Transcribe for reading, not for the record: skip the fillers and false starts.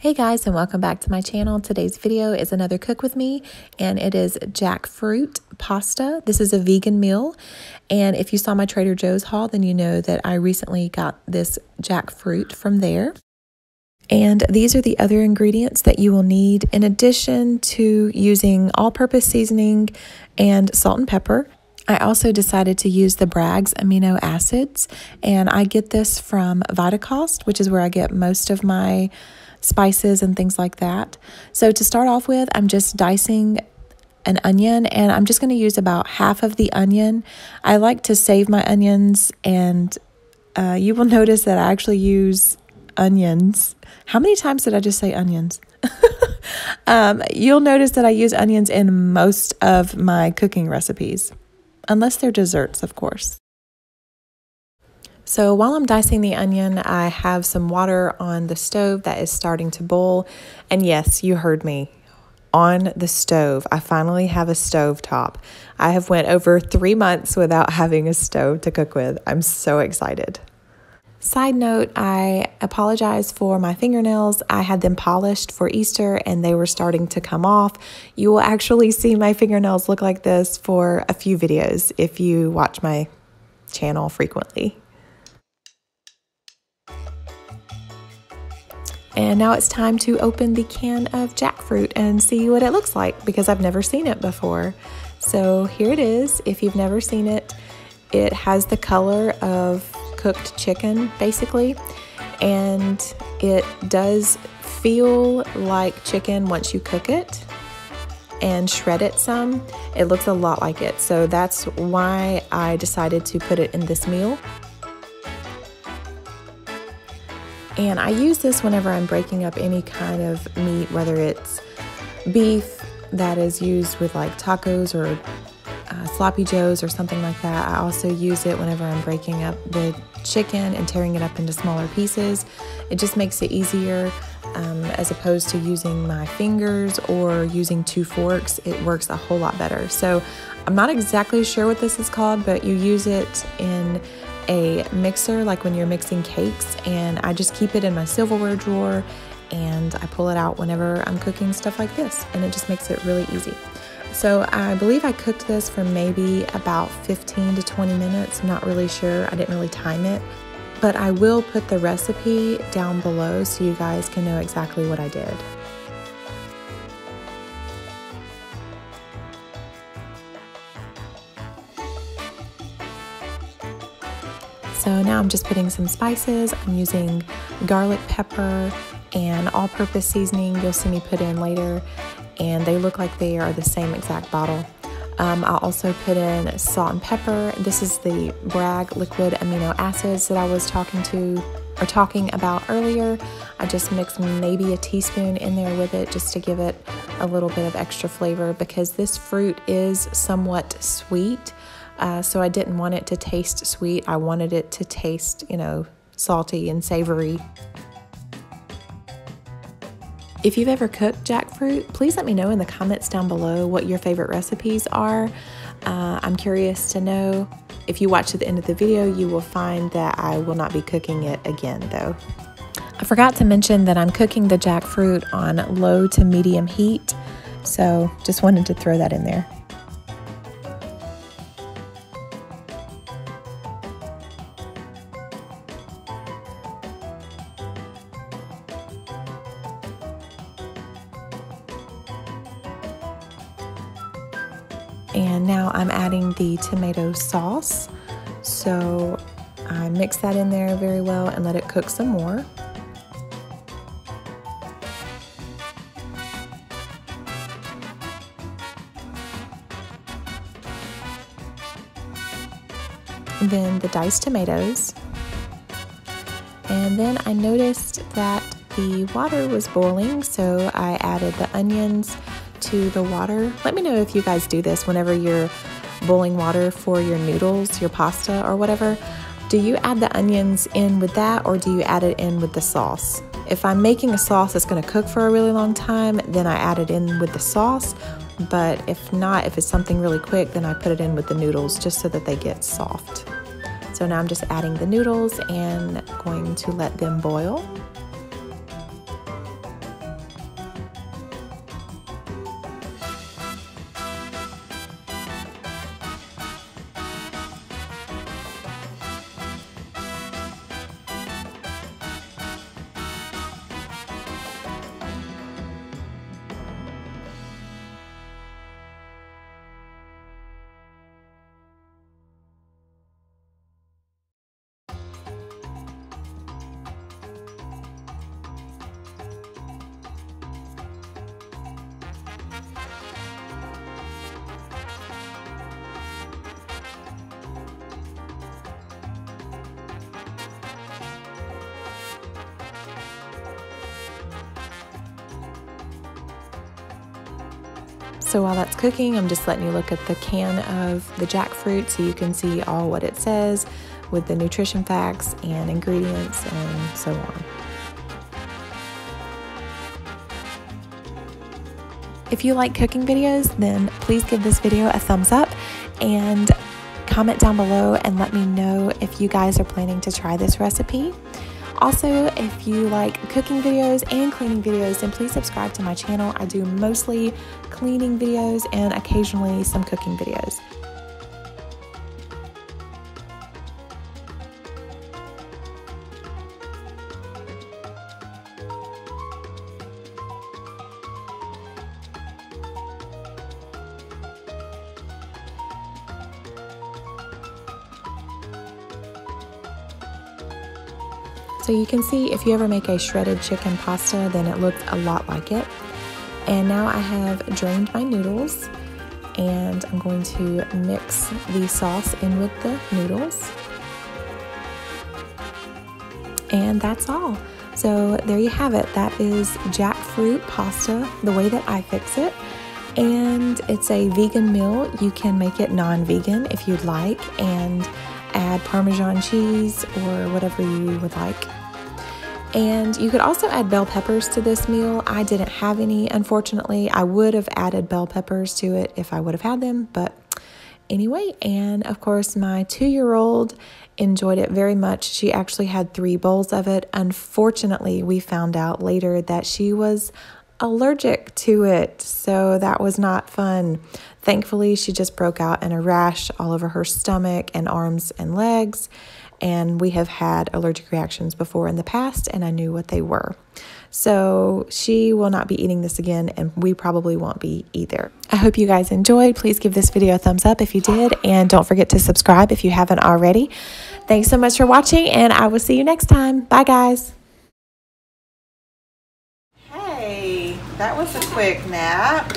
Hey guys, and welcome back to my channel. Today's video is another cook with me, and it is jackfruit pasta. This is a vegan meal, and if you saw my Trader Joe's haul, then you know that I recently got this jackfruit from there. And these are the other ingredients that you will need in addition to using all-purpose seasoning and salt and pepper. I also decided to use the Bragg's amino acids, and I get this from Vitacost, which is where I get most of my spices and things like that. So to start off with, I'm just dicing an onion, and I'm just going to use about half of the onion. I like to save my onions, and you will notice that I actually use onions. How many times did I just say onions? You'll notice that I use onions in most of my cooking recipes, unless they're desserts, of course. So while I'm dicing the onion, I have some water on the stove that is starting to boil. And yes, you heard me. On the stove. I finally have a stove top. I have went over 3 months without having a stove to cook with. I'm so excited. Side note, I apologize for my fingernails. I had them polished for Easter and they were starting to come off. You will actually see my fingernails look like this for a few videos if you watch my channel frequently. And now it's time to open the can of jackfruit and see what it looks like, because I've never seen it before. So here it is. If you've never seen it, it has the color of cooked chicken, basically. And it does feel like chicken once you cook it and shred it some. It looks a lot like it. So that's why I decided to put it in this meal. And I use this whenever I'm breaking up any kind of meat, whether it's beef that is used with like tacos or sloppy joes or something like that. I also use it whenever I'm breaking up the chicken and tearing it up into smaller pieces. It just makes it easier as opposed to using my fingers or using 2 forks. It works a whole lot better. So I'm not exactly sure what this is called, but you use it in a mixer, like when you're mixing cakes, and I just keep it in my silverware drawer and I pull it out whenever I'm cooking stuff like this, and it just makes it really easy. So I believe I cooked this for maybe about 15 to 20 minutes. I'm not really sure. I didn't really time it, but I will put the recipe down below so you guys can know exactly what I did. So now I'm just putting some spices. I'm using garlic pepper and all-purpose seasoning you'll see me put in later, and they look like they are the same exact bottle. I'll also put in salt and pepper. This is the Bragg liquid amino acids that I was talking about earlier. I just mixed maybe a teaspoon in there with it just to give it a little bit of extra flavor, because this fruit is somewhat sweet. So I didn't want it to taste sweet. I wanted it to taste, salty and savory. If you've ever cooked jackfruit, please let me know in the comments down below what your favorite recipes are. I'm curious to know. If you watch to the end of the video, you will find that I will not be cooking it again, though. I forgot to mention that I'm cooking the jackfruit on low to medium heat, so just wanted to throw that in there. And now I'm adding the tomato sauce. So I mix that in there very well and let it cook some more. Then the diced tomatoes. And then I noticed that the water was boiling, so I added the onions to the water. Let me know if you guys do this whenever you're boiling water for your noodles, your pasta or whatever. Do you add the onions in with that, or do you add it in with the sauce? If I'm making a sauce that's going to cook for a really long time, then I add it in with the sauce. But if not, if it's something really quick, then I put it in with the noodles just so that they get soft. So now I'm just adding the noodles and going to let them boil. So while that's cooking, I'm just letting you look at the can of the jackfruit so you can see all what it says with the nutrition facts and ingredients and so on. If you like cooking videos, then please give this video a thumbs up and comment down below and let me know if you guys are planning to try this recipe. Also, if you like cooking videos and cleaning videos, then please subscribe to my channel. I do mostly cleaning videos and occasionally some cooking videos. So you can see if you ever make a shredded chicken pasta, then it looks a lot like it. And now I have drained my noodles and I'm going to mix the sauce in with the noodles. And that's all. So there you have it. That is jackfruit pasta, the way that I fix it. And it's a vegan meal. You can make it non-vegan if you'd like and add Parmesan cheese or whatever you would like. And you could also add bell peppers to this meal. I didn't have any, unfortunately. I would have added bell peppers to it if I would have had them, but anyway. And of course, my 2-year-old enjoyed it very much. She actually had 3 bowls of it. Unfortunately, we found out later that she was allergic to it, so that was not fun. Thankfully, she just broke out in a rash all over her stomach and arms and legs, and we have had allergic reactions before in the past, and I knew what they were. So she will not be eating this again, and we probably won't be either. I hope you guys enjoyed. Please give this video a thumbs up if you did, and don't forget to subscribe if you haven't already. Thanks so much for watching, and I will see you next time. Bye, guys. That was a quick nap.